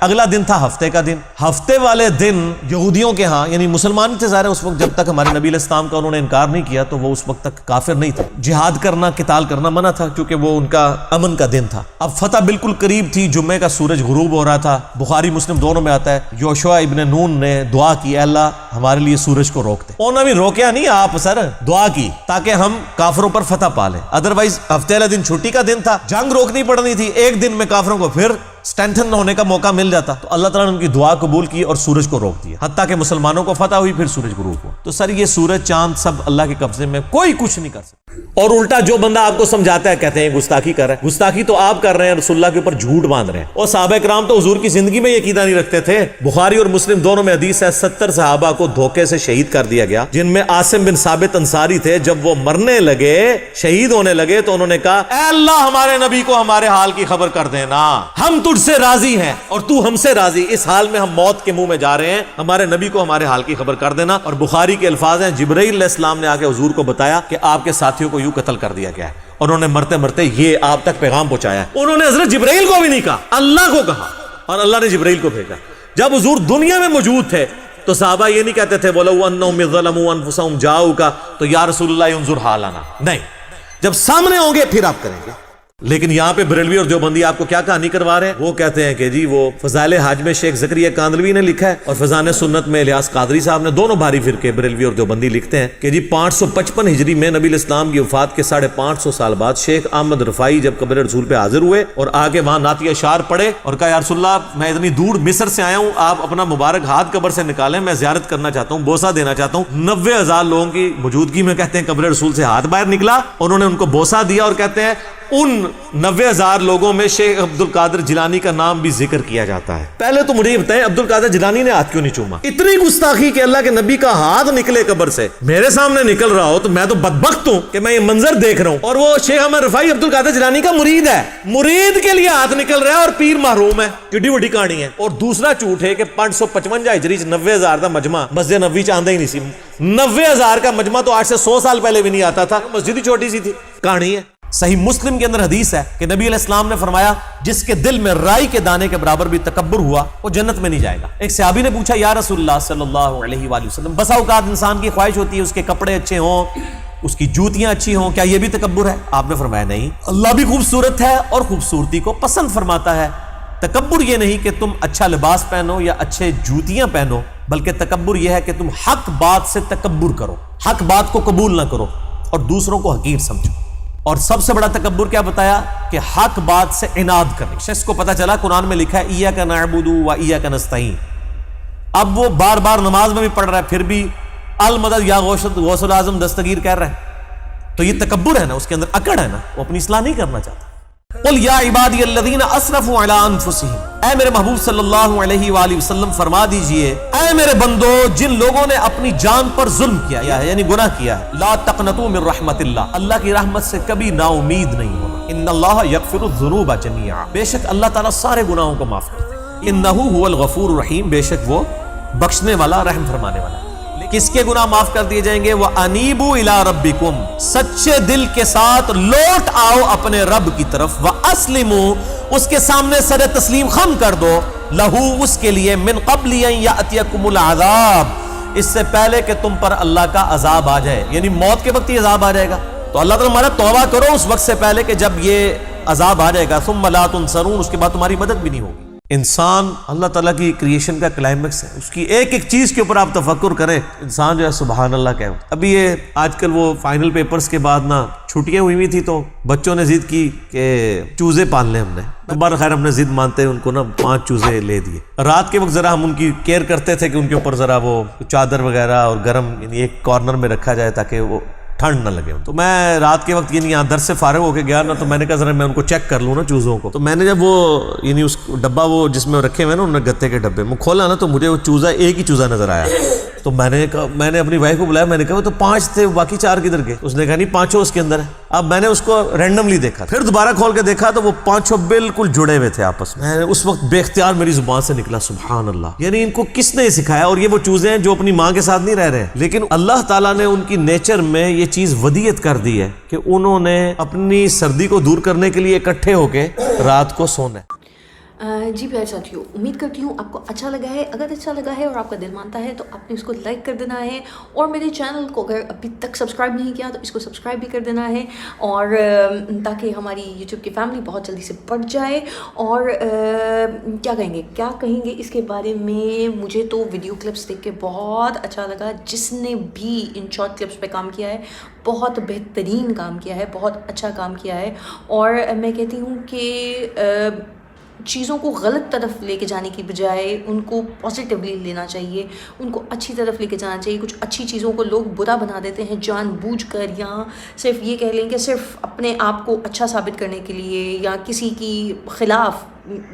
اگلا دن تھا ہفتے کا دن. ہفتے والے دن یہودیوں کے ہاں یعنی مسلمان تھے ظاہر اس وقت, جب تک ہمارے نبی علیہ السلام کا انہوں نے انکار نہیں کیا تو وہ اس وقت تک کافر نہیں تھے. جہاد کرنا قتال کرنا منع تھا کیونکہ وہ ان کا امن کا دن تھا. اب فتح بالکل قریب تھی, جمعے کا سورج غروب ہو رہا تھا. بخاری مسلم دونوں میں آتا ہے یوشع ابن نون نے دعا کی, اے اللہ ہمارے لیے سورج کو روک دے. انہوں نے بھی روکیا نہیں, آپ سر دعا کی تاکہ ہم کافروں پر فتح پا لیں. ادروائز ہفتے والا دن چھٹی کا دن تھا, جنگ روکنی پڑنی تھی, ایک دن میں کافروں کو پھر اسٹرینتھن ہونے کا موقع مل جاتا. تو اللہ تعالیٰ نے ان کی دعا قبول کی اور سورج کو روک دیا, حتیٰ کہ مسلمانوں کو فتح ہوئی, پھر سورج غروب ہوا. تو سر یہ سورج چاند سب اللہ کے قبضے میں, کوئی کچھ نہیں کر سکتا. اور الٹا جو بندہ آپ کو سمجھاتا ہے کہتے ہیں گستاخی کر رہا ہے. گستاخی تو آپ کر رہے ہیں, رسول اللہ کے اوپر جھوٹ باندھ رہے ہیں. اور صحابہ کرام تو حضور کی زندگی میں یہ عقیدہ نہیں رکھتے تھے. بخاری اور مسلم دونوں میں حدیث ہے 70 صحابہ کو دھوکے سے شہید کر دیا گیا, جن میں عاصم بن ثابت انصاری تھے. جب وہ مرنے لگے, شہید ہونے لگے, تو انہوں نے کہا اے اللہ ہمارے نبی کو ہمارے حال کی خبر کر دینا, ہم تجھ سے راضی ہیں اور تو ہم سے راضی, اس حال میں ہم موت کے منہ میں جا رہے ہیں, ہمارے نبی کو ہمارے حال کی خبر کر دینا. اور بخاری کے الفاظ ہیں جبرائیل علیہ السلام نے آ کے حضور کو بتایا کہ آپ کے ساتھیوں کو یوں قتل کر دیا گیا ہے. انہوں نے مرتے مرتے یہ آپ تک پیغام پہنچایا. انہوں نے حضرت جبرائیل کو بھی نہیں کہا, اللہ کو کہا, اور اللہ نے جبرائیل کو بھیجا. جب حضور دنیا میں موجود تھے تو صحابہ یہ نہیں کہتے تھے وَلَوْ أَنَّهُمْ ظَلَمُوا أَنفُسَهُمْ جَاءُوكَ تو یا رسول اللہ انظر حالنا, نہیں, جب سامنے ہوں گے پھر آپ کریں گے. لیکن یہاں پہ بریلوی اور دیوبندی آپ کو کیا کہانی کروا رہے ہیں, وہ کہتے ہیں کہ جی وہ فضائل حج میں شیخ زکریا کاندلوی نے لکھا ہے اور فضائل سنت میں الیاس قادری صاحب نے, دونوں بھاری فرقے بریلوی اور دیوبندی لکھتے ہیں کہ جی 555 ہجری میں نبی الاسلام کی وفات کے 550 سال بعد شیخ احمد رفاعی جب قبر رسول پہ حاضر ہوئے اور آگے وہاں نعت اشعار پڑھے اور کہا یا رسول اللہ میں اتنی دور مصر سے آیا ہوں, آپ اپنا مبارک ہاتھ قبر سے نکالیں, میں زیارت کرنا چاہتا ہوں, بوسہ دینا چاہتا ہوں. 90,000 لوگوں کی موجودگی میں کہتے ہیں قبر رسول سے ہاتھ باہر نکلا, انہوں نے ان کو بوسہ دیا اور کہتے ہیں ان 90,000 لوگوں میں شیخ عبد القادر جیلانی کا نام بھی ذکر کیا جاتا ہے. پہلے تو مجھے یہ بتائیں عبد القادر جیلانی نے ہاتھ کیوں نہیں چوما؟ اتنی گستاخی کہ اللہ کے نبی کا ہاتھ نکلے قبر سے, میرے سامنے نکل رہا ہو تو میں تو بدبخت ہوں کہ میں یہ منظر دیکھ رہا ہوں, اور وہ شیخ احمد رفاعی عبد القادر جیلانی کا مرید ہے, مرید کے لیے ہاتھ نکل رہا ہے اور پیر محروم ہے. کڈی وڈی کہانی ہے. اور دوسرا جھوٹ ہے کہ 555 ہجری 90,000 کا مجمع مسجد نبوی چ آندا ہی نہیں سی. 90,000 کا مجمع تو آج سے 100 سال پہلے بھی نہیں آتا تھا, مسجد ہی چھوٹی سی تھی. کہانی ہے. صحیح مسلم کے اندر حدیث ہے کہ نبی علیہ السلام نے فرمایا جس کے دل میں رائی کے دانے کے برابر بھی تکبر ہوا وہ جنت میں نہیں جائے گا. ایک صحابی نے پوچھا یا رسول اللہ صلی اللہ علیہ وآلہ وسلم, بسا اوقات انسان کی خواہش ہوتی ہے اس کے کپڑے اچھے ہوں, اس کی جوتیاں اچھی ہوں, کیا یہ بھی تکبر ہے؟ آپ نے فرمایا نہیں, اللہ بھی خوبصورت ہے اور خوبصورتی کو پسند فرماتا ہے. تکبر یہ نہیں کہ تم اچھا لباس پہنو یا اچھے جوتیاں پہنو, بلکہ تکبر یہ ہے کہ تم حق بات سے تکبر کرو, حق بات کو قبول نہ کرو اور دوسروں کو حقیر سمجھو. اور سب سے بڑا تکبر کیا بتایا کہ حق بات سے عناد کرنے. شخص کو پتا چلا قرآن میں لکھا ہے ایاک نعبد و ایاک نستعین, اب وہ بار بار نماز میں بھی پڑھ رہا ہے پھر بھی المدد یا غوث الاعظم دستگیر کہہ رہا ہے, تو یہ تکبر ہے نا, اس کے اندر اکڑ ہے نا, وہ اپنی اصلاح نہیں کرنا چاہتا. قل یا عبادی الذین اسرفوا علی انفسہم, اے میرے محبوب صلی اللہ علیہ وآلہ وسلم فرما دیجئے اے میرے بندو جن لوگوں نے اپنی جان پر ظلم کیا ہے یعنی گناہ کیا ہے, لا تقنطوا من رحمت اللہ, اللہ کی رحمت سے کبھی نا امید نہیں ہونا. ان اللہ یغفر الذنوب جميعا, بے شک اللہ تعالیٰ سارے گناہوں کو معاف کرتا ہے. انہ هو الغفور الرحیم, بے شک وہ بخشنے والا رحم فرمانے والا. کس کے گناہ معاف کر دیے جائیں گے؟ وَأَنِيبُوا إِلَىٰ رَبِّكُمْ, سچے دل کے ساتھ لوٹ آؤ اپنے رب کی طرف. وَأَسْلِمُوا, اس کے سامنے سر تسلیم خم کر دو. لَهُ, اس کے لیے, مِن قَبْلِ أَن يَأْتِيَكُمُ الْعَذَابُ, اس سے پہلے کہ تم پر اللہ کا عذاب آ جائے, یعنی موت کے وقت یہ عذاب آ جائے گا. تو اللہ تعالیٰ ہمارا توبہ کرو اس وقت سے پہلے کہ جب یہ عذاب آ جائے گا. ثُمَّ لَا تُنصَرُونَ, اس کے بعد تمہاری مدد بھی نہیں ہوگی. انسان اللہ تعالیٰ کی کریشن کا کلائمیکس ہے, اس کی ایک ایک چیز کے اوپر آپ تفکر کریں, انسان جو ہے سبحان اللہ کہے. ابھی یہ آج کل وہ فائنل پیپرز کے بعد نا چھٹیاں ہوئی تھی تو بچوں نے ضد کی کہ چوزے پال لیں ہم نے. دوبارہ خیر ہم نے ضد مانتے ہیں ان کو نا 5 چوزے لے دیے. رات کے وقت ذرا ہم ان کی کیئر کرتے تھے کہ ان کے اوپر ذرا وہ چادر وغیرہ اور گرم یعنی ایک کارنر میں رکھا جائے تاکہ وہ ٹھنڈ نہ لگے. تو میں رات کے وقت یعنی یہاں درس سے فارغ ہو کے گیا نا, تو میں نے کہا ذرا میں ان کو چیک کر لوں نا چوزوں کو. تو میں نے جب وہ یعنی اس ڈبہ وہ جس میں رکھے ہوئے نا انہوں نے گتے کے ڈبے میں کھولا نا, تو مجھے وہ چوزہ ایک ہی چوزہ نظر آیا. تو میں نے اپنی وائف کو بلایا, میں نے کہا وہ تو 5 تھے, باقی 4 کدھر گئے؟ اس نے کہا نہیں 5 اس کے اندر ہے. اب میں نے اس کو رینڈملی دیکھا, پھر دوبارہ کھول کے دیکھا تو وہ 5 بالکل جڑے ہوئے تھے آپس میں. اس وقت بے اختیار میری زبان سے نکلا سبحان اللہ, یعنی ان کو کس نے سکھایا؟ اور یہ وہ چوزے ہیں جو اپنی ماں کے ساتھ نہیں رہ رہے, لیکن اللہ تعالیٰ نے ان کی نیچر میں یہ چیز ودیت کر دی ہے کہ انہوں نے اپنی سردی کو دور کرنے کے لیے اکٹھے ہو کے رات کو سونا ہے. جی پیارے ساتھیوں، امید کرتی ہوں آپ کو اچھا لگا ہے. اگر اچھا لگا ہے اور آپ کا دل مانتا ہے تو آپ نے اس کو لائک کر دینا ہے، اور میرے چینل کو اگر ابھی تک سبسکرائب نہیں کیا تو اس کو سبسکرائب بھی کر دینا ہے، اور تاکہ ہماری یوٹیوب کی فیملی بہت جلدی سے بڑھ جائے. اور کیا کہیں گے اس کے بارے میں. مجھے تو ویڈیو کلپس دیکھ کے بہت اچھا لگا. جس نے بھی ان شارٹ کلپس پہ کام کیا ہے بہت بہترین کام کیا ہے، بہت اچھا کام کیا ہے. اور میں کہتی ہوں کہ چیزوں کو غلط طرف لے کے جانے کی بجائے ان کو پازیٹیولی لینا چاہیے، ان کو اچھی طرف لے کے جانا چاہیے. کچھ اچھی چیزوں کو لوگ برا بنا دیتے ہیں جان بوجھ کر، یا صرف یہ کہہ لیں کہ صرف اپنے آپ کو اچھا ثابت کرنے کے لیے یا کسی کی خلاف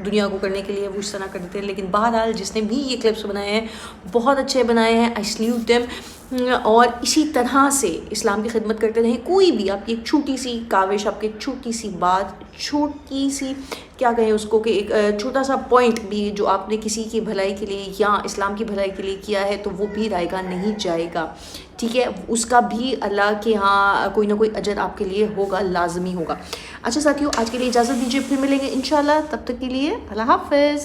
دنیا کو کرنے کے لیے وہ اس طرح کر دیتے ہیں. لیکن بہرحال جس نے بھی یہ کلپس بنائے ہیں بہت اچھے بنائے ہیں. آئی سلیوٹ دیم. اور اسی طرح سے اسلام کی خدمت کرتے رہیں. کوئی بھی آپ کی ایک چھوٹی سی کاوش، آپ کی ایک چھوٹی سی بات، چھوٹی سی کیا کہیں اس کو، کہ ایک چھوٹا سا پوائنٹ بھی جو آپ نے کسی کی بھلائی کے لیے یا اسلام کی بھلائی کے لیے کیا ہے تو وہ بھی رائے گا نہیں جائے گا. ٹھیک ہے، اس کا بھی اللہ کے ہاں کوئی نہ کوئی اجر آپ کے لیے ہوگا، لازمی ہوگا. اچھا ساتھیوں، آج کے لیے اجازت دیجیے، پھر ملیں گے انشاءاللہ. تب تک کے لیے اللہ حافظ.